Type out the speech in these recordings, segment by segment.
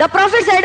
The Prophet said,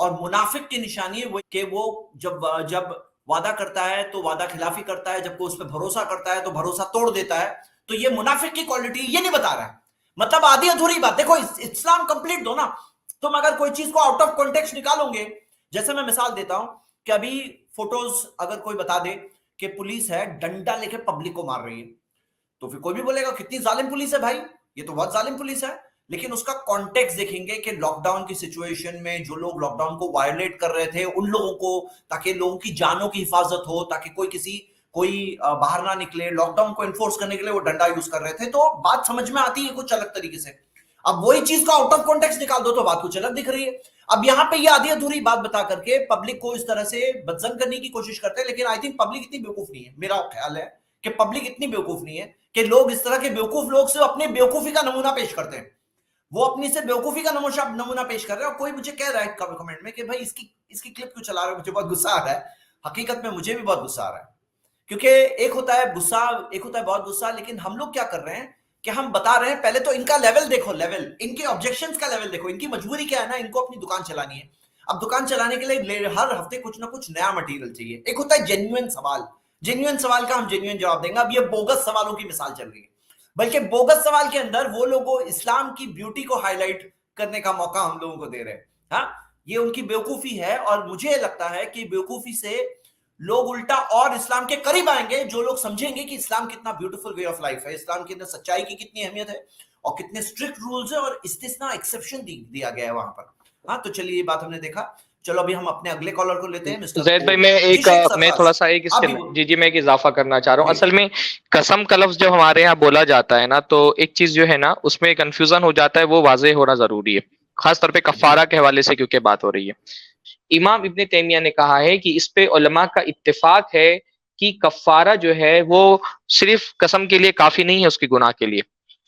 اور منافق کی نشانی وہ کہ وہ جب وعدہ کرتا ہے تو وعدہ خلافی کرتا ہے، جب کوئی اس پہ بھروسہ کرتا ہے تو بھروسہ توڑ دیتا ہے. تو یہ منافق کی کوالٹی یہ نہیں بتا رہا ہے، مطلب آدھی ادھوری بات. دیکھو اسلام کمپلیٹ دو نا. تم اگر کوئی چیز کو آؤٹ آف کانٹیکسٹ نکالو گے، جیسے میں مثال دیتا ہوں کہ ابھی فوٹوز اگر کوئی بتا دے کہ پولیس ہے ڈنڈا لے کے پبلک کو مار رہی ہے، تو پھر کوئی بھی بولے گا کتنی ظالم پولیس ہے بھائی، یہ تو بہت ظالم پولیس ہے. لیکن اس کا کانٹیکس دیکھیں گے کہ لاک ڈاؤن کی سچویشن میں جو لوگ لاک ڈاؤن کو وائلیٹ کر رہے تھے ان لوگوں کو، تاکہ لوگوں کی جانوں کی حفاظت ہو، تاکہ کوئی باہر نہ نکلے، لاک ڈاؤن کو انفورس کرنے کے لیے وہ ڈنڈا یوز کر رہے تھے. تو بات سمجھ میں آتی ہے کچھ الگ طریقے سے. اب وہی چیز کو آؤٹ آف کانٹیکسٹ نکال دو تو بات کچھ الگ دکھ رہی ہے. اب یہاں پہ یہ آدھی ادھوری بات بتا کر کے پبلک کو اس طرح سے بدزن کرنے کی کوشش کرتے ہیں. لیکن آئی تھنک پبلک اتنی بیوقوف نہیں ہے، میرا خیال ہے کہ پبلک اتنی بیوقوف نہیں ہے کہ لوگ اس طرح کے بیوقوف لوگ سے اپنے بیوقوفی کا نمونہ پیش کرتے ہیں. وہ اپنی سے بیوقوفی کا نمونہ پیش کر رہے ہیں. اور کوئی مجھے کہہ رہا ہے کمنٹ میں کہ بھائی اس کی کلپ کیوں چلا رہے ہو، مجھے بہت غصہ آ رہا ہے. حقیقت میں مجھے بھی بہت غصہ آ رہا ہے، کیونکہ ایک ہوتا ہے غصہ، ایک ہوتا ہے بہت غصہ. لیکن ہم لوگ کیا کر رہے ہیں کہ ہم بتا رہے ہیں، پہلے تو ان کا لیول دیکھو، لیول ان کے آبجیکشنز کا لیول دیکھو. ان کی مجبوری کیا ہے نا، ان کو اپنی دکان چلانی ہے. اب دکان چلانے کے لیے ہر ہفتے کچھ نہ کچھ نیا مٹیریل چاہیے. ایک ہوتا ہے جینوئن سوال، جینوئن سوال کا ہم جینوئن جواب دیں گے. اب یہ بوگس سوالوں کی مثال چل رہی ہے، بلکہ بوگس سوال کے اندر وہ لوگوں اسلام کی بیوٹی کو ہائی لائٹ کرنے کا موقع ہم لوگوں کو دے رہے ہیں. ہاں، یہ ان کی بیوقوفی ہے. اور مجھے لگتا ہے کہ بیوقوفی سے لوگ الٹا اور اسلام کے قریب آئیں گے، جو لوگ سمجھیں گے کہ اسلام کتنا بیوٹیفل وے آف لائف ہے، اسلام کے اندر سچائی کی کتنی اہمیت ہے اور کتنے اسٹرکٹ رولز ہیں اور استثنا ایکسیپشن دیا گیا ہے وہاں پر. ہاں، تو چلیے یہ بات ہم نے دیکھا. چلو ابھی ہم اپنے اگلے کالر کو لیتے ہیں. زید بھائی میں تھوڑا سا ایک میں ایک اضافہ کرنا چاہ رہا ہوں. اصل میں قسم کا لفظ جب ہمارے یہاں بولا جاتا ہے نا، تو ایک چیز جو ہے نا اس میں کنفیوژن ہو جاتا ہے، وہ واضح ہونا ضروری ہے، خاص طور پہ کفارہ کے حوالے سے کیونکہ بات ہو رہی ہے. امام ابن تیمیہ نے کہا ہے کہ اس پہ علماء کا اتفاق ہے کہ کفارہ جو ہے وہ صرف قسم کے لیے کافی نہیں ہے، اس کی گناہ کے لیے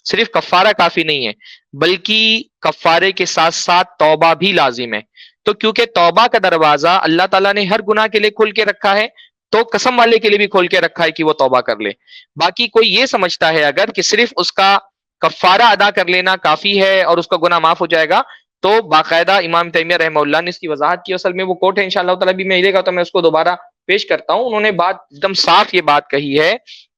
صرف کفارہ کافی نہیں ہے، بلکہ کفارے کے ساتھ ساتھ توبہ بھی لازم ہے. تو کیونکہ توبہ کا دروازہ اللہ تعالیٰ نے ہر گناہ کے لیے کھول کے رکھا ہے، تو قسم والے کے لیے بھی کھول کے رکھا ہے کہ وہ توبہ کر لے. باقی کوئی یہ سمجھتا ہے اگر کہ صرف اس کا کفارہ ادا کر لینا کافی ہے اور اس کا گناہ معاف ہو جائے گا، تو باقاعدہ امام تیمیہ رحمہ اللہ نے اس کی وضاحت کی. اصل میں وہ کوٹ ہے، انشاءاللہ تعالیٰ بھی ملے گا تو میں اس کو دوبارہ پیش کرتا ہوں. انہوں نے بات ایک دم صاف یہ بات کہی ہے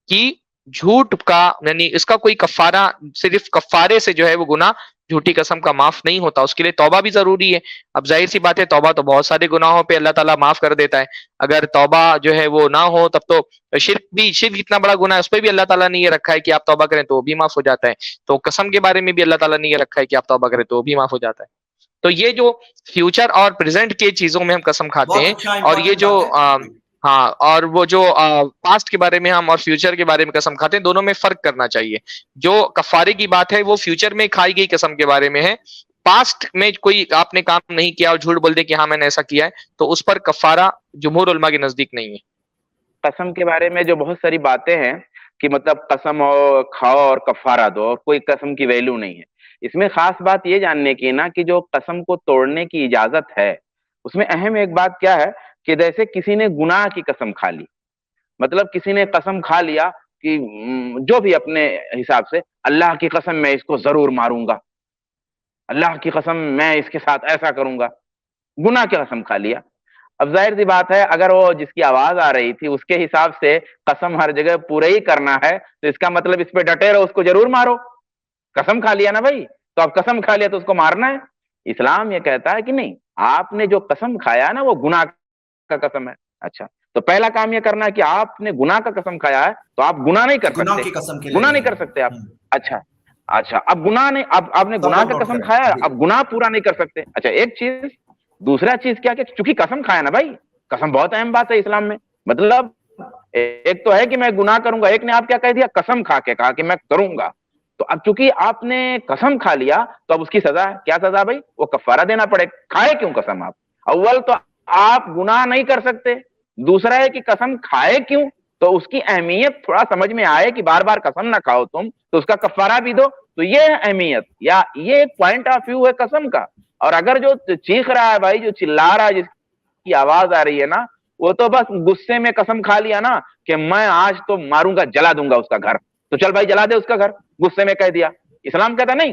کہ جھوٹ کا یعنی اس کا کوئی کفارہ، صرف کفارے سے جو ہے وہ گناہ جھوٹی قسم کا معاف نہیں ہوتا، اس کے لیے توبہ بھی ضروری ہے. اب ظاہر سی بات ہے توبہ تو بہت سارے گناہوں پہ اللہ تعالیٰ معاف کر دیتا ہے. اگر توبہ جو ہے وہ نہ ہو تب تو شرک اتنا بڑا گناہ ہے، اس پہ بھی اللہ تعالیٰ نے یہ رکھا ہے کہ آپ توبہ کریں تو وہ بھی معاف ہو جاتا ہے. تو قسم کے بارے میں بھی اللہ تعالیٰ نے یہ رکھا ہے کہ آپ توبہ کریں تو وہ بھی معاف ہو جاتا ہے. تو یہ جو فیوچر اور پریزنٹ کے چیزوں میں ہم قسم کھاتے ہیں، اور یہ جو ہاں اور وہ جو پاسٹ کے بارے میں ہم اور فیوچر کے بارے میں قسم کھاتے ہیں، دونوں میں فرق کرنا چاہیے. جو کفارے کی بات ہے وہ فیوچر میں کھائی گئی قسم کے بارے میں ہے. پاسٹ میں کوئی آپ نے کام نہیں کیا اور جھوٹ بول دے کہ ہاں میں نے ایسا کیا ہے، تو اس پر کفارہ جمہور علماء کے نزدیک نہیں ہے. قسم کے بارے میں جو بہت ساری باتیں ہیں کہ مطلب قسم اور کھاؤ اور کفارہ دو اور کوئی قسم کی ویلیو نہیں ہے. اس میں خاص بات یہ جاننے کی نا کہ جو قسم کو توڑنے کی اجازت ہے، اس میں اہم ایک بات کیا ہے کہ جیسے کسی نے گناہ کی قسم کھا لی، مطلب کسی نے قسم کھا لیا کہ جو بھی اپنے حساب سے اللہ کی قسم میں اس کو ضرور ماروں گا، اللہ کی قسم میں اس کے ساتھ ایسا کروں گا، گناہ کی قسم کھا لیا. اب ظاہر سی بات ہے اگر وہ جس کی آواز آ رہی تھی اس کے حساب سے قسم ہر جگہ پورا ہی کرنا ہے، تو اس کا مطلب اس پہ ڈٹے رہو، اس کو ضرور مارو. قسم کھا لیا نا بھائی، تو اب قسم کھا لیا تو اس کو مارنا ہے. اسلام یہ کہتا ہے کہ نہیں، آپ نے جو قسم کھایا نا وہ گناہ کا قسم ہے. اچھا، تو پہلا کام یہ کرنا ہے کہ آپ نے گناہ کا قسم کھایا ہے تو آپ گناہ نہیں کر سکتے، گناہ نہیں کر سکتے آپ. اچھا اب گناہ نہیں، اب آپ نے گناہ کا قسم کھایا، اب گناہ پورا نہیں کر سکتے. اچھا ایک چیز، دوسرا چیز کیا کہ چونکہ قسم کھایا نا بھائی، قسم بہت اہم بات ہے اسلام میں. مطلب ایک تو ہے کہ میں گناہ کروں گا، ایک نے آپ کیا کہہ دیا، قسم کھا کے کہا کہ میں کروں گا. تو اب چونکہ آپ نے قسم کھا لیا تو اب اس کی سزا ہے. کیا سزا بھائی؟ وہ کفارہ دینا پڑے. کھائے کیوں قسم آپ؟ اول تو آپ گناہ نہیں کر سکتے، دوسرا ہے کہ قسم کھائے کیوں، تو اس کی اہمیت تھوڑا سمجھ میں آئے کہ بار بار قسم نہ کھاؤ تم، تو اس کا کفارہ بھی دو. تو یہ اہمیت یا یہ ایک پوائنٹ آف ویو ہے قسم کا. اور اگر جو چیخ رہا ہے بھائی، جو چلا رہا ہے، جس کی آواز آ رہی ہے نا، وہ تو بس غصے میں قسم کھا لیا نا کہ میں آج تو ماروں گا، جلا دوں گا اس کا گھر، تو چل بھائی جلا دے اس کا گھر، غصے میں کہہ دیا. اسلام کہتا نہیں،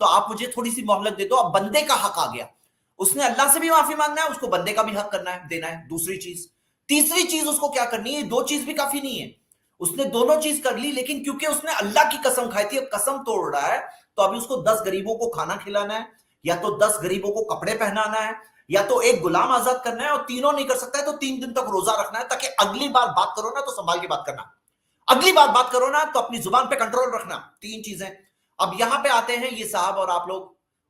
تو آپ مجھے تھوڑی سی مہلت دے دو. اب بندے کا حق آ گیا, اس نے اللہ سے بھی معافی مانگنا ہے, اس کو بندے کا بھی حق کرنا ہے, دینا ہے. دوسری چیز, تیسری چیز اس کو کیا کرنی ہے, دو چیز بھی کافی نہیں ہے, اس نے دونوں چیز کر لی, لیکن کیونکہ اس نے اللہ کی قسم کھائی تھی, اب قسم توڑ رہا ہے, تو ابھی اس کو 10 غریبوں کو کھانا کھلانا ہے, یا تو 10 غریبوں کو کپڑے پہنانا ہے, یا تو ایک غلام آزاد کرنا ہے, اور تینوں نہیں کر سکتا ہے تو 3 دن تک روزہ رکھنا ہے, تاکہ اگلی بار بات کرو نا تو سنبھال کے بات کرنا, اگلی بار بات کرو نا تو اپنی زبان پہ کنٹرول رکھنا. 3 چیزیں. اب یہاں پہ آتے ہیں یہ صاحب اور آپ لوگ,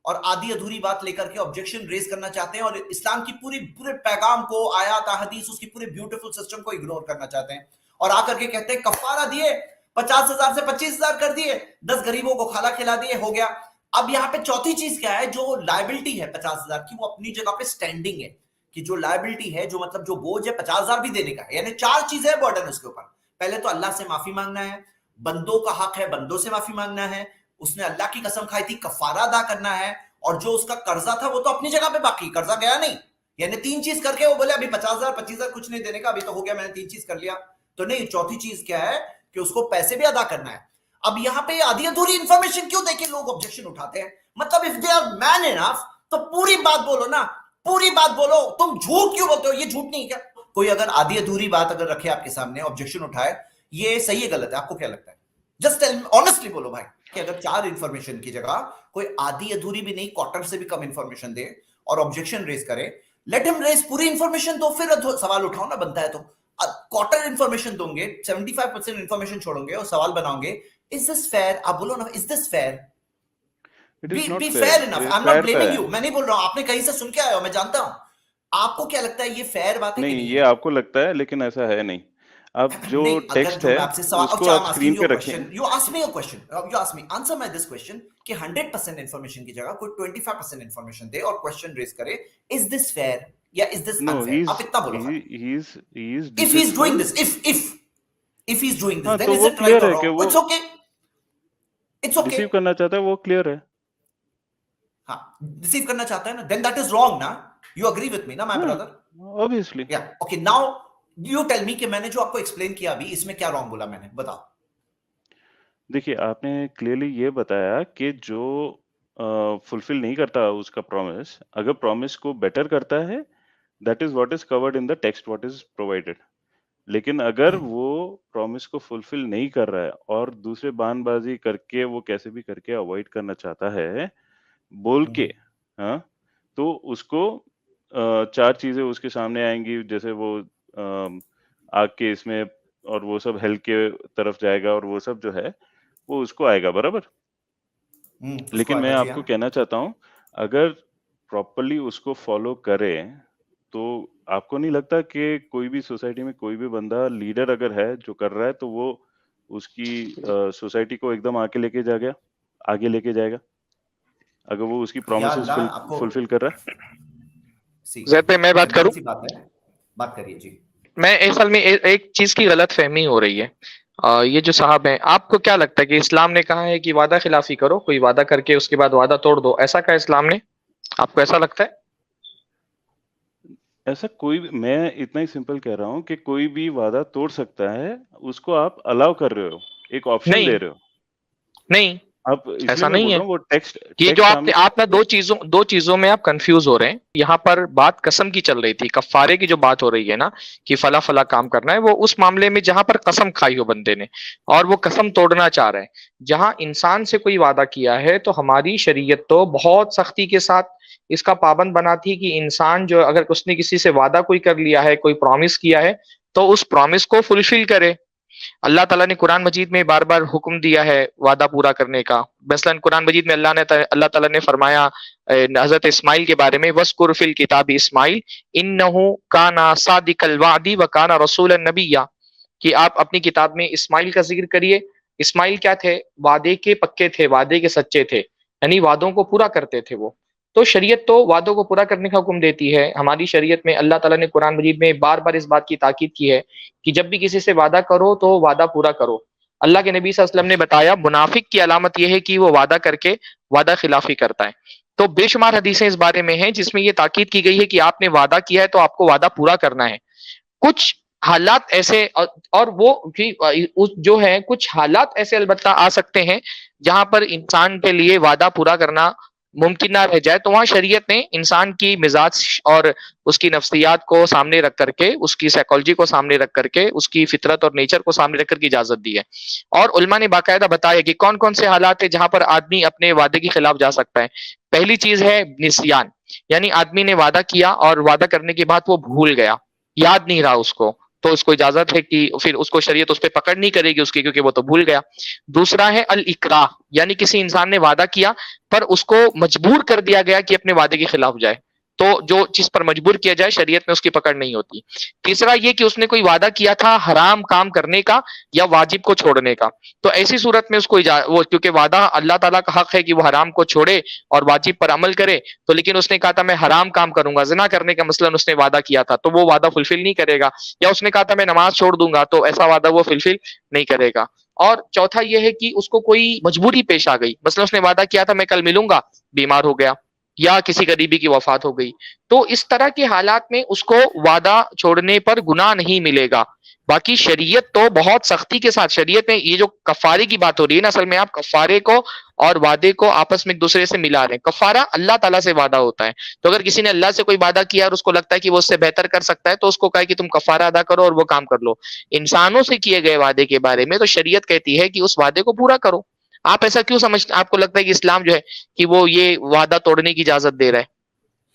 اور آدھی ادھوری بات لے کر کے آبجیکشن ریز کرنا چاہتے ہیں, اور اسلام کی پورے پیغام کو, آیات احادیث, اس کی پورے بیوٹیفل سسٹم کو اگنور کرنا چاہتے ہیں, اور آ کر کے کہتے ہیں کفارہ دیے, 50,000 سے 25,000 کر دیے, 10 غریبوں کو کھانا کھلا دیے, ہو گیا. اب یہاں پہ چوتھی چیز کیا ہے, جو لائبلٹی ہے 50,000 کی, وہ اپنی جگہ پہ سٹینڈنگ ہے, کہ جو لائبلٹی ہے, جو مطلب جو بوجھ ہے 50,000 بھی دینے کا ہے, یعنی 4 چیزیں برڈن اس کے اوپر. پہلے تو اللہ سے معافی مانگنا ہے, بندوں کا حق ہے بندوں سے معافی مانگنا ہے, اس نے اللہ کی قسم کھائی تھی کفارہ ادا کرنا ہے, اور جو اس کا قرضہ تھا وہ تو اپنی جگہ پہ باقی, قرضہ گیا نہیں. یعنی 3 چیز کر کے وہ بولے ابھی 50,000 25,000 کچھ نہیں دینے کا, ابھی تو ہو گیا, میں نے 3 چیز کر لیا. تو نہیں, چوتھی چیز کیا ہے کہ اس کو پیسے بھی ادا کرنا ہے. اب یہاں پہ آدھی ادھوری انفارمیشن کیوں دے کے لوگ آبجیکشن اٹھاتے ہیں, مطلب if they are man enough تو پوری بات بولو نا, پوری بات بولو. تم جھوٹ کیوں بولتے ہو, یہ جھوٹ نہیں کیا؟ کوئی اگر آدھی ادھوری بات اگر رکھے آپ کے سامنے, آبجیکشن اٹھائے, یہ صحیح ہے غلط ہے, آپ کو کیا لگتا ہے؟ جسٹ آنیسٹلی بولو بھائی, کہ اگر 4 انفارمیشن کی جگہ کوئی آدھی ادھوری بھی نہیں, کوارٹر سے بھی کم انفارمیشن دے اور آبجیکشن ریز کرے, لیٹ ہم ریز پوری انفارمیشن دو, پھر سوال اٹھاؤ نا, بنتا ہے تو. کوارٹر انفارمیشن دوں گے, 75% انفارمیشن چھوڑوں گے اور سوال بناؤں گے, is this fair? آپ بولو نا, is this fair? Be fair enough. I'm not blaming you. میں نہیں بول رہا ہوں, آپ نے کہیں سے سن کے آئے ہو, میں جانتا ہوں. آپ کو کیا لگتا ہے یہ فیئر بات ہے کہ نہیں؟ یہ آپ کو لگتا ہے, لیکن ایسا ہے نہیں. اب جو ٹیکسٹ ہے اس کو آپ اسکرین پہ رکھیں. You ask me a question. You ask me. Answer my this question کہ 100% انفارمیشن کی جگہ کوئی 25% انفارمیشن دے اور کوشچن ریز کرے, is this fair یا is this unfair? آپ اتنا بولو. If he is doing this, if he is doing this, then is it right or wrong? It's okay. It's okay. Receive کرنا چاہتا ہے, وہ کلیئر ہے. ہاں, ریسیو کرنا چاہتا ہے نا, then that is wrong نا. You agree with me نا my brother? Obviously. Yeah. Okay, now you tell me کہ میں نے جو آپ کو ایکسپلین کیا ابھی, اس میں کیا رانگ بولا میں نے, بتاؤ. دیکھیے, آپ نے کلیئرلی یہ بتایا کہ جو فلفل نہیں کرتا اس کا پرومس, اگر پرومس کو بیٹر کرتا ہے, that is what is chord in the text what is provided. لیکن اگر وہ پرومس کو فلفل نہیں کر رہا ہے اور دوسرے بان بازی کر کے وہ کیسے بھی کر کے اوائڈ کرنا چاہتا ہے بول کے, ہاں, تو اس کو 4 چیزیں اس کے سامنے آئیں گی, جیسے وہ آگ کے اس میں, اور وہ سب ہیل کے طرف جائے گا, اور وہ سب جو ہے وہ اس کو آئے گا برابر. لیکن میں آپ کو کہنا چاہتا ہوں, اگر پراپرلی اس کو فالو کرے تو آپ کو نہیں لگتا کہ کوئی بھی سوسائٹی میں کوئی بھی بندہ لیڈر اگر ہے جو کر رہا ہے تو وہ اس کی سوسائٹی کو ایک دم آگے لے کے جائے گا اگر وہ اس کی پرومسز فلفل کر رہا ہے. زید پہ میں بات کروں, بات کریے جی. میں اصل میں ایک چیز کی غلط فہمی ہو رہی ہے. یہ جو صاحب ہیں, آپ کو کیا لگتا ہے کہ اسلام نے کہا ہے کہ وعدہ خلافی کرو, کوئی وعدہ کر کے اس کے بعد وعدہ توڑ دو, ایسا کہا اسلام نے؟ آپ کو ایسا لگتا ہے؟ ایسا کوئی, میں اتنا ہی سمپل کہہ رہا ہوں کہ کوئی بھی وعدہ توڑ سکتا ہے, اس کو آپ الاؤ کر رہے ہو, ایک آپشن دے رہے ہو. نہیں, ایسا نہیں ہے. وہ ٹیکسٹ یہ جو آپ نا دو چیزوں میں آپ کنفیوز ہو رہے ہیں. یہاں پر بات قسم کی چل رہی تھی, کفارے کی جو بات ہو رہی ہے نا کہ فلاں فلاں کام کرنا ہے, وہ اس معاملے میں جہاں پر قسم کھائی ہو بندے نے اور وہ قسم توڑنا چاہ رہے ہیں. جہاں انسان سے کوئی وعدہ کیا ہے تو ہماری شریعت تو بہت سختی کے ساتھ اس کا پابند بناتی کہ انسان جو اگر اس نے کسی سے وعدہ کوئی کر لیا ہے, کوئی پرومس کیا ہے, تو اس پرومس کو فلفل کرے. اللہ تعالیٰ نے قرآن مجید میں بار بار حکم دیا ہے وعدہ پورا کرنے کا. مثلاً قرآن مجید میں اللہ تعالیٰ نے فرمایا حضرت اسماعیل کے بارے میں, وَاذْكُرْ فِي الْكِتَابِ اسماعیل إِنَّهُ كَانَ صَادِقَ الْوَعْدِ وَكَانَ رَسُولًا نَبِيًّا, کہ آپ اپنی کتاب میں اسماعیل کا ذکر کریے. اسماعیل کیا تھے؟ وعدے کے پکے تھے, وعدے کے سچے تھے, یعنی وعدوں کو پورا کرتے تھے وہ. تو شریعت تو وعدوں کو پورا کرنے کا حکم دیتی ہے. ہماری شریعت میں اللہ تعالیٰ نے قرآن مجید میں بار بار اس بات کی تاکید کی ہے کہ جب بھی کسی سے وعدہ کرو تو وعدہ پورا کرو. اللہ کے نبی صلی اللہ علیہ وسلم نے بتایا منافق کی علامت یہ ہے کہ وہ وعدہ کر کے وعدہ خلافی کرتا ہے. تو بے شمار حدیثیں اس بارے میں ہیں جس میں یہ تاکید کی گئی ہے کہ آپ نے وعدہ کیا ہے تو آپ کو وعدہ پورا کرنا ہے. کچھ حالات ایسے اور وہ جو ہے کچھ حالات ایسے البتہ آ سکتے ہیں جہاں پر انسان کے لیے وعدہ پورا کرنا ممکن نہ رہ جائے، تو وہاں شریعت نے انسان کی مزاج اور اس کی نفسیات کو سامنے رکھ کر کے، اس کی سائیکالوجی کو سامنے رکھ کر کے، اس کی فطرت اور نیچر کو سامنے رکھ کر کے اجازت دی ہے. اور علماء نے باقاعدہ بتایا کہ کون کون سے حالات ہیں جہاں پر آدمی اپنے وعدے کے خلاف جا سکتا ہے. پہلی چیز ہے نسیان، یعنی آدمی نے وعدہ کیا اور وعدہ کرنے کے بعد وہ بھول گیا، یاد نہیں رہا اس کو، تو اس کو اجازت ہے کہ پھر اس کو شریعت اس پہ پکڑ نہیں کرے گی اس کی، کیونکہ وہ تو بھول گیا. دوسرا ہے الاکراہ، یعنی کسی انسان نے وعدہ کیا پر اس کو مجبور کر دیا گیا کہ اپنے وعدے کے خلاف جائے، تو جو چیز پر مجبور کیا جائے شریعت میں اس کی پکڑ نہیں ہوتی. تیسرا یہ کہ اس نے کوئی وعدہ کیا تھا حرام کام کرنے کا یا واجب کو چھوڑنے کا، تو ایسی صورت میں اس کو وہ کیونکہ وعدہ اللہ تعالیٰ کا حق ہے کہ وہ حرام کو چھوڑے اور واجب پر عمل کرے، تو لیکن اس نے کہا تھا میں حرام کام کروں گا، زنا کرنے کا مثلا اس نے وعدہ کیا تھا، تو وہ وعدہ فلفل نہیں کرے گا. یا اس نے کہا تھا میں نماز چھوڑ دوں گا، تو ایسا وعدہ وہ فلفل نہیں کرے گا. اور چوتھا یہ ہے کہ اس کو کوئی مجبوری پیش آ گئی، مثلا اس نے وعدہ کیا تھا میں کل ملوں گا، بیمار ہو گیا یا کسی قریبی کی وفات ہو گئی، تو اس طرح کے حالات میں اس کو وعدہ چھوڑنے پر گناہ نہیں ملے گا. باقی شریعت تو بہت سختی کے ساتھ، شریعت میں یہ جو کفارے کی بات ہو رہی ہے نا، اصل میں آپ کفارے کو اور وعدے کو آپس میں ایک دوسرے سے ملا رہے ہیں. کفارہ اللہ تعالیٰ سے وعدہ ہوتا ہے، تو اگر کسی نے اللہ سے کوئی وعدہ کیا اور اس کو لگتا ہے کہ وہ اس سے بہتر کر سکتا ہے، تو اس کو کہا کہ تم کفارہ ادا کرو اور وہ کام کر لو. انسانوں سے کیے گئے وعدے کے بارے میں تو شریعت کہتی ہے کہ اس وعدے کو پورا کرو. آپ ایسا کیوں سمجھتے، آپ کو لگتا ہے کہ اسلام جو ہے کہ وہ یہ وعدہ توڑنے کی اجازت دے رہا ہے؟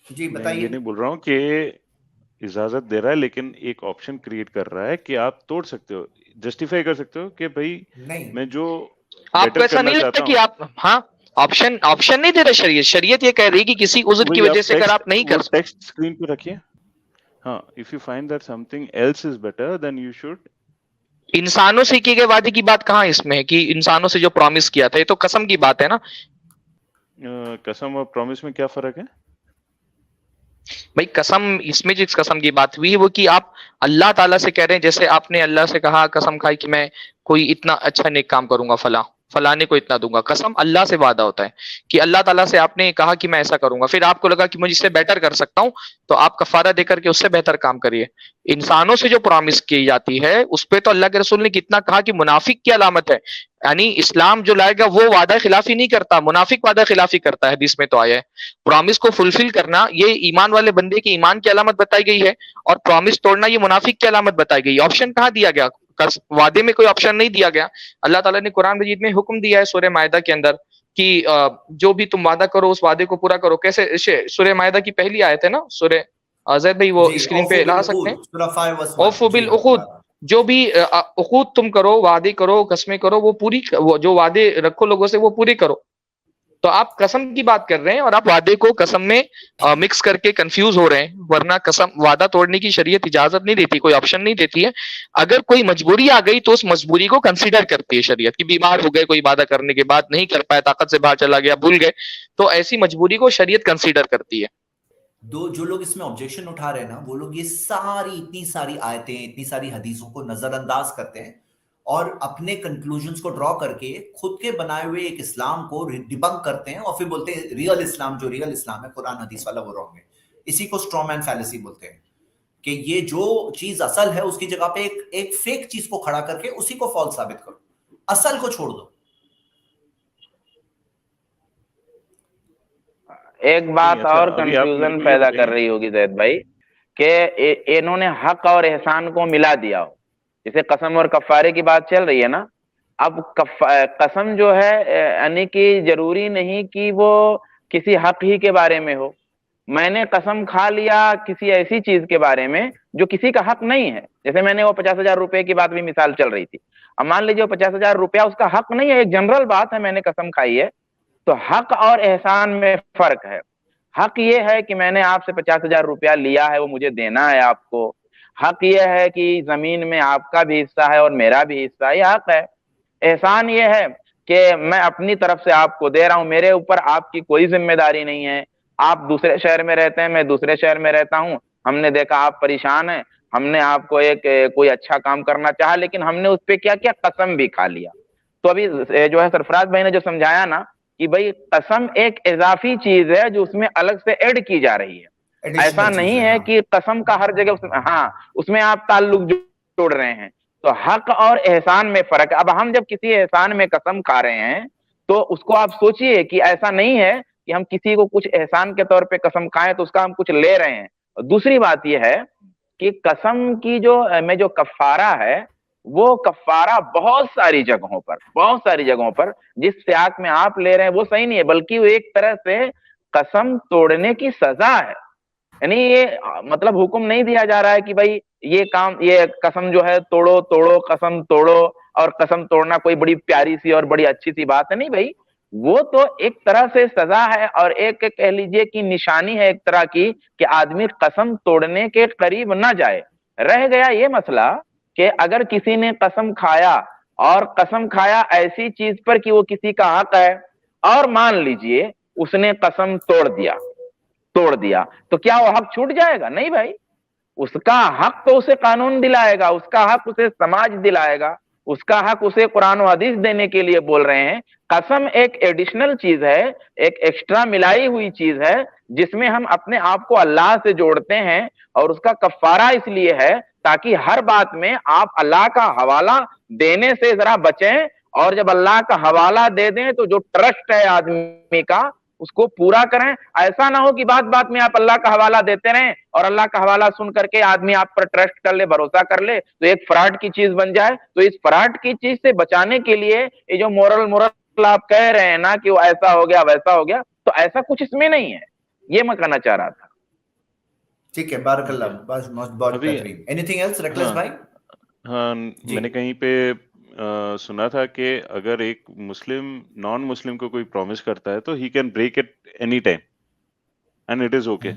جی میں بتائیے. یہ نہیں بول رہا ہوں کہ اجازت دے رہا ہے، لیکن ایک آپشن کریٹ کر رہا ہے کہ آپ توڑ سکتے ہو، جسٹیفائی کر سکتے ہو کہ بھائی نہیں میں جو آپ کو بیٹر ایسا کرنا نہیں چاہتا لگتا کہ ہوں، آپ ہاں آپشن نہیں دے رہا شریعت، شریعت یہ کہہ رہی کہ کسی عذر کی وہی وجہ آپ سے اگر آپ نہیں کر سکتے، ٹیکسٹ اسکرین پہ رکھیے. ہاں، if you find that something else is better than you should. انسانوں سے کیے گئے وعدے کی بات کہاں اس میں ہے کہ انسانوں سے جو پرومس کیا تھا، یہ تو قسم کی بات ہے نا. قسم اور پرومس میں کیا فرق ہے؟ بھائی قسم، اس میں جس قسم کی بات ہوئی ہے وہ کہ آپ اللہ تعالیٰ سے کہہ رہے ہیں، جیسے آپ نے اللہ سے کہا قسم کھائی کہ میں کوئی اتنا اچھا نیک کام کروں گا، فلانے کو اتنا دوں گا. قسم اللہ سے وعدہ ہوتا ہے کہ اللہ تعالیٰ سے آپ نے کہا کہ میں ایسا کروں گا، پھر آپ کو لگا کہ مجھ سے بہتر کر سکتا ہوں، تو آپ کفارہ دے کر کے اس سے بہتر کام کریے. انسانوں سے جو پرامس کی جاتی ہے اس پہ تو اللہ کے رسول نے کتنا کہا کہ منافق کی علامت ہے، یعنی اسلام جو لائے گا وہ وعدہ خلافی نہیں کرتا، منافق وعدہ خلافی کرتا ہے. حدیث میں تو آیا ہے پرامس کو فلفل کرنا یہ ایمان والے بندے کے ایمان کی علامت بتائی گئی ہے، اور پرامس توڑنا یہ منافق کی علامت بتائی گئی. آپشن کہاں دیا گیا؟ وعدے میں کوئی آپشن نہیں دیا گیا. اللہ تعالیٰ نے قرآن مجید میں حکم دیا ہے سورہ مائدہ کے اندر کہ جو بھی تم وعدہ کرو اس وعدے کو پورا کرو. کیسے؟ سورہ مائدہ کی پہلی آیت ہے نا، سورہ زید بھائی وہ اسکرین پہ لا سکتے ہیں، اوفوا بالعقود، جو بھی عقود تم کرو، وعدے کرو، قسمیں کرو، وہ پوری، جو وعدے رکھو لوگوں سے وہ پوری کرو. تو آپ قسم کی بات کر رہے ہیں اور آپ وعدے کو قسم میں مکس کر کے کنفیوز ہو رہے ہیں، ورنہ قسم وعدہ توڑنے کی شریعت اجازت نہیں دیتی، کوئی آپشن نہیں دیتی ہے. اگر کوئی مجبوری آ گئی تو اس مجبوری کو کنسیڈر کرتی ہے شریعت، کہ بیمار ہو گئے، کوئی وعدہ کرنے کے بعد نہیں کر پائے، طاقت سے باہر چلا گیا، بھول گئے، تو ایسی مجبوری کو شریعت کنسیڈر کرتی ہے. جو لوگ اس میں آبجیکشن اٹھا رہے ہیں نا، وہ لوگ یہ اتنی ساری آیتیں، اتنی ساری حدیثوں کو نظر انداز کرتے ہیں اور اپنے کنکلوژنز کو ڈرا کر کے خود کے بنائے ہوئے ایک اسلام کو ڈیبنک کرتے ہیں، اور پھر بولتے ہیں ریئل اسلام، جو ریئل اسلام ہے قرآن حدیث والا، وہ رانگ ہے. اسی کو اسٹرا مین فیلیسی بولتے ہیں، کہ یہ جو چیز اصل ہے اس کی جگہ پہ ایک فیک چیز کو کھڑا کر کے اسی کو فالس ثابت کرو، اصل کو چھوڑ دو. ایک بات اور کنفیوژن پیدا کر رہی ہوگی زید بھائی، کہ انہوں نے حق اور احسان کو ملا دیا ہو. جیسے قسم اور کفارے کی بات چل رہی ہے نا، اب قسم جو ہے یعنی کہ ضروری نہیں کہ وہ کسی حق ہی کے بارے میں ہو. میں نے قسم کھا لیا کسی ایسی چیز کے بارے میں جو کسی کا حق نہیں ہے، جیسے میں نے وہ 50,000 روپے کی بات بھی مثال چل رہی تھی. اب مان لیجیے 50,000 روپیہ اس کا حق نہیں ہے، ایک جنرل بات ہے، میں نے قسم کھائی ہے. تو حق اور احسان میں فرق ہے. حق یہ ہے کہ میں نے آپ سے 50,000 روپیہ لیا ہے، وہ مجھے دینا ہے آپ کو. حق یہ ہے کہ زمین میں آپ کا بھی حصہ ہے اور میرا بھی حصہ ہے، یہ حق ہے. احسان یہ ہے کہ میں اپنی طرف سے آپ کو دے رہا ہوں، میرے اوپر آپ کی کوئی ذمہ داری نہیں ہے. آپ دوسرے شہر میں رہتے ہیں، میں دوسرے شہر میں رہتا ہوں، ہم نے دیکھا آپ پریشان ہیں، ہم نے آپ کو کوئی اچھا کام کرنا چاہا، لیکن ہم نے اس پہ کیا کیا؟ قسم بھی کھا لیا. تو ابھی جو ہے سرفراز بھائی نے جو سمجھایا نا کہ بھائی قسم ایک اضافی چیز ہے جو اس میں الگ سے ایڈ کی جا رہی ہے. ایسا نہیں ہے کہ قسم کا ہر جگہ اس میں آپ تعلق توڑ رہے ہیں. تو حق اور احسان میں فرق ہے. اب ہم جب کسی احسان میں قسم کھا رہے ہیں تو اس کو آپ سوچئے کہ ایسا نہیں ہے کہ ہم کسی کو کچھ احسان کے طور پہ قسم کھائیں تو اس کا ہم کچھ لے رہے ہیں. دوسری بات یہ ہے کہ قسم کی جو کفارہ ہے وہ کفارہ بہت ساری جگہوں پر جس سیاق میں آپ لے رہے ہیں وہ صحیح نہیں ہے، بلکہ وہ ایک طرح سے قسم توڑنے کی سزا ہے. یعنی یہ مطلب حکم نہیں دیا جا رہا ہے کہ بھائی یہ قسم جو ہے توڑو قسم توڑو، اور قسم توڑنا کوئی بڑی پیاری سی اور بڑی اچھی سی بات ہے. نہیں بھائی، وہ تو ایک طرح سے سزا ہے اور ایک کہہ لیجئے کہ نشانی ہے ایک طرح کی کہ آدمی قسم توڑنے کے قریب نہ جائے. رہ گیا یہ مسئلہ کہ اگر کسی نے قسم کھایا اور قسم کھایا ایسی چیز پر کہ وہ کسی کا حق ہے، اور مان لیجئے اس نے قسم توڑ دیا تو کیا وہ حق چھوٹ جائے گا؟ نہیں بھائی، اس کا حق تو اسے قانون دلائے گا، اس کا حق اسے سماج دلائے گا، اس کا حق اسے قرآن و حدیث دینے کے لیے بول رہے ہیں. قسم ایک ایڈیشنل چیز ہے، ایک ایکسٹرا ملائی ہوئی چیز ہے جس میں ہم اپنے آپ کو اللہ سے جوڑتے ہیں، اور اس کا کفارہ اس لیے ہے تاکہ ہر بات میں آپ اللہ کا حوالہ دینے سے ذرا بچیں، اور جب اللہ کا حوالہ دے دیں تو جو ٹرسٹ ہے آدمی کا اس کو پورا کریں. ایسا نہ ہو کہ بات میں آپ اللہ کا حوالہ دیتے رہیں اور اللہ کا حوالہ سن کر کے آدمی آپ پر ٹرسٹ کر لے، بھروسہ کر لے تو ایک فراڈ کی چیز بن جائے. تو اس فراڈ کی چیز سے بچانے کے لیے یہ جو مورل آپ کہہ رہے ہیں نا کہ وہ ایسا ہو گیا ویسا ہو گیا، تو ایسا کچھ اس میں نہیں ہے. یہ میں کہنا چاہ رہا تھا. ٹھیک ہے، بارک اللہ، بہت بہترین. اینی تھنگ ایلس ریکلیس بھائی؟ ہاں، میں نے کہیں پہ سنا تھا کہ اگر ایک مسلم نان مسلم کو کوئی پرومس کرتا ہے تو he can break it any time and it is okay.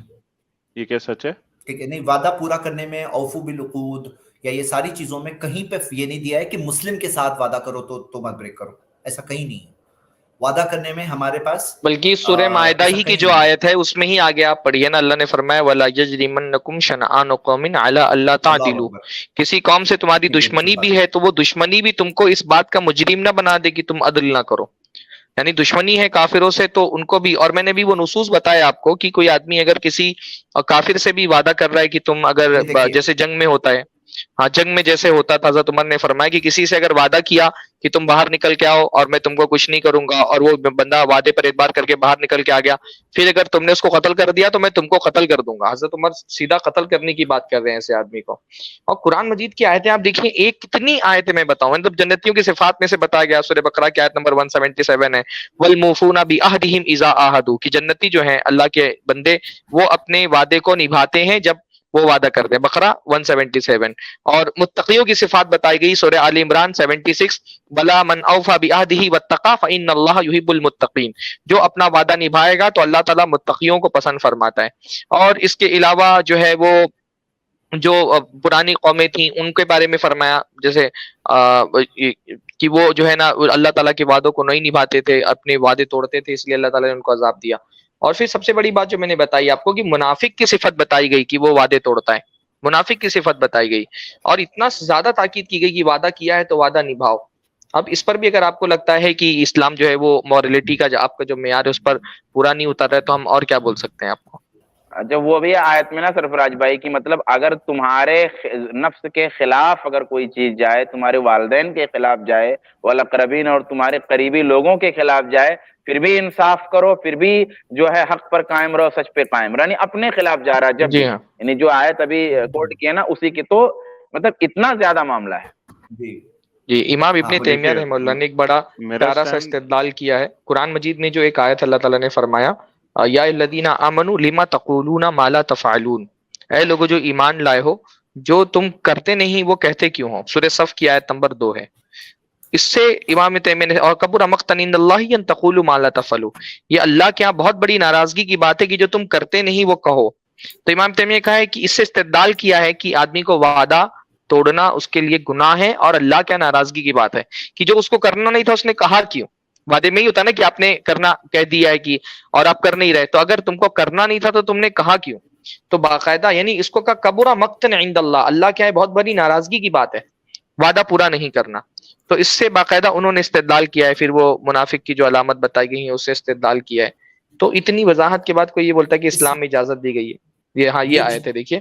یہ کیا سچ ہے؟ ٹھیک ہے، نہیں، وعدہ پورا کرنے میں اوفو بالعقود یا یہ ساری چیزوں میں کہیں پہ یہ نہیں دیا ہے کہ مسلم کے ساتھ وعدہ کرو تو مت بریک کرو. ایسا کہیں نہیں ہے. وعدہ کرنے میں ہمارے پاس بلکہ سورہ مائدہ ہی کی جو آیت ہے اس میں ہی آگے آپ پڑھیے نا، اللہ نے فرمایا وَلَا يَجْرِمَنَّكُمْ شَنَآنُ قَوْمٍ عَلَىٰ أَلَّا تَعْدِلُوا. کسی قوم سے تمہاری دشمنی بھی ہے تو وہ دشمنی بھی تم کو اس بات کا مجرم نہ بنا دے کہ تم عدل نہ کرو. یعنی دشمنی ہے کافروں سے تو ان کو بھی، اور میں نے بھی وہ نصوص بتایا آپ کو کہ کوئی آدمی اگر کسی کافر سے بھی وعدہ کر رہا ہے کہ تم اگر جیسے جنگ میں ہوتا ہے، ہاں جنگ میں جیسے ہوتا تھا، حضرت عمر نے فرمایا کہ کسی سے اگر وعدہ کیا کہ تم باہر نکل کے آؤ اور میں تم کو کچھ نہیں کروں گا، اور وہ بندہ وعدے پر اعتبار کر کے باہر نکل کے آ گیا، پھر اگر تم نے اس کو قتل کر دیا تو میں تم کو قتل کر دوں گا. حضرت عمر سیدھا قتل کرنے کی بات کر رہے ہیں ایسے آدمی کو. اور قرآن مجید کی آیتیں آپ دیکھیں، ایک کتنی آیتیں میں بتاؤں، مطلب جنتیوں کی صفات میں سے بتایا گیا. سورہ بقرہ کی آیت نمبر 177 ہے والموفون بعہدہم اذا عاہدوا، کہ جنتی جو ہیں اللہ کے بندے وہ اپنے وعدے کو نبھاتے ہیں جب وہ وعدہ کرتے ہیں. بقرہ 177. اور متقیوں کی صفات بتائی گئی سورہ آل عمران 76 بلا من اوفى بعہدہ واتقى فان اللہ يحب المتقین. جو اپنا وعدہ نبھائے گا تو اللہ تعالیٰ متقیوں کو پسند فرماتا ہے. اور اس کے علاوہ جو ہے وہ جو پرانی قومیں تھیں ان کے بارے میں فرمایا جیسے کہ وہ جو ہے نا اللہ تعالیٰ کے وعدوں کو نہیں نبھاتے تھے، اپنے وعدے توڑتے تھے، اس لیے اللہ تعالیٰ نے ان کو عذاب دیا. اور پھر سب سے بڑی بات جو میں نے بتائی آپ کو کہ منافق کی صفت بتائی گئی کہ وہ وعدے توڑتا ہے، منافق کی صفت بتائی گئی، اور اتنا زیادہ تاکید کی گئی کہ وعدہ کیا ہے تو وعدہ نبھاؤ. اب اس پر بھی اگر آپ کو لگتا ہے کہ اسلام جو ہے وہ مورلٹی کا جو آپ کا جو معیار ہے اس پر پورا نہیں اتر رہا ہے تو ہم اور کیا بول سکتے ہیں آپ کو؟ جو وہ بھی آیت میں نا سرفراز بھائی کی مطلب اگر تمہارے نفس کے خلاف اگر کوئی چیز جائے، تمہارے والدین کے خلاف جائے، والاقربین اور تمہارے قریبی لوگوں کے خلاف جائے، پھر بھی انصاف کرو، پھر بھی جو ہے حق پر قائم رہو، سچ پہ قائم رہو. یعنی اپنے خلاف جا رہا ہے جب جی ہاں، یعنی جو آیت ابھی کوٹ کی ہے نا اسی کی، تو مطلب اتنا زیادہ معاملہ ہے. جی امام ابن تیمیہ رحمہ اللہ نے ایک بڑا پیارا سا استدلال کیا ہے. قرآن مجید میں جو ایک آیت اللہ تعالیٰ نے فرمایا یا الذین آمنوا لما تقولون ما لا تفعلون، اے لوگو جو ایمان لائے ہو جو تم کرتے نہیں وہ کہتے کیوں ہو. سورہ صف کی آیت نمبر 2 ہے. اس سے امام تیمیہ نے اور کبر مقتا عند اللہ ان تقولوا ما لا تفعلوا، یہ اللہ کے ہاں بہت بڑی ناراضگی کی بات ہے کہ جو تم کرتے نہیں وہ کہو. تو امام تیمیہ نے کہا ہے کہ اس سے استدلال کیا ہے کہ آدمی کو وعدہ توڑنا اس کے لیے گناہ ہے اور اللہ کیا ناراضگی کی بات ہے کہ جو اس کو کرنا نہیں تھا اس نے کہا کیوں. وعدے میں ہی ہوتا نا کہ آپ نے کرنا کہہ دیا ہے کہ اور آپ کر نہیں رہے، تو اگر تم کو کرنا نہیں تھا تو تم نے کہا کیوں. تو باقاعدہ یعنی اس کو کا کبر مقتا عند اللہ، اللہ کیا ہے بہت بڑی ناراضگی کی بات ہے وعدہ پورا نہیں کرنا. تو اس سے باقاعدہ انہوں نے استدلال کیا ہے. پھر وہ منافق کی جو علامت بتائی گئی ہے اس سے استدلال کیا ہے. تو اتنی وضاحت کے بعد کوئی یہ بولتا ہے کہ اسلام میں اجازت دی گئی ہے. یہ ہاں یہ آیت ہے دیکھیے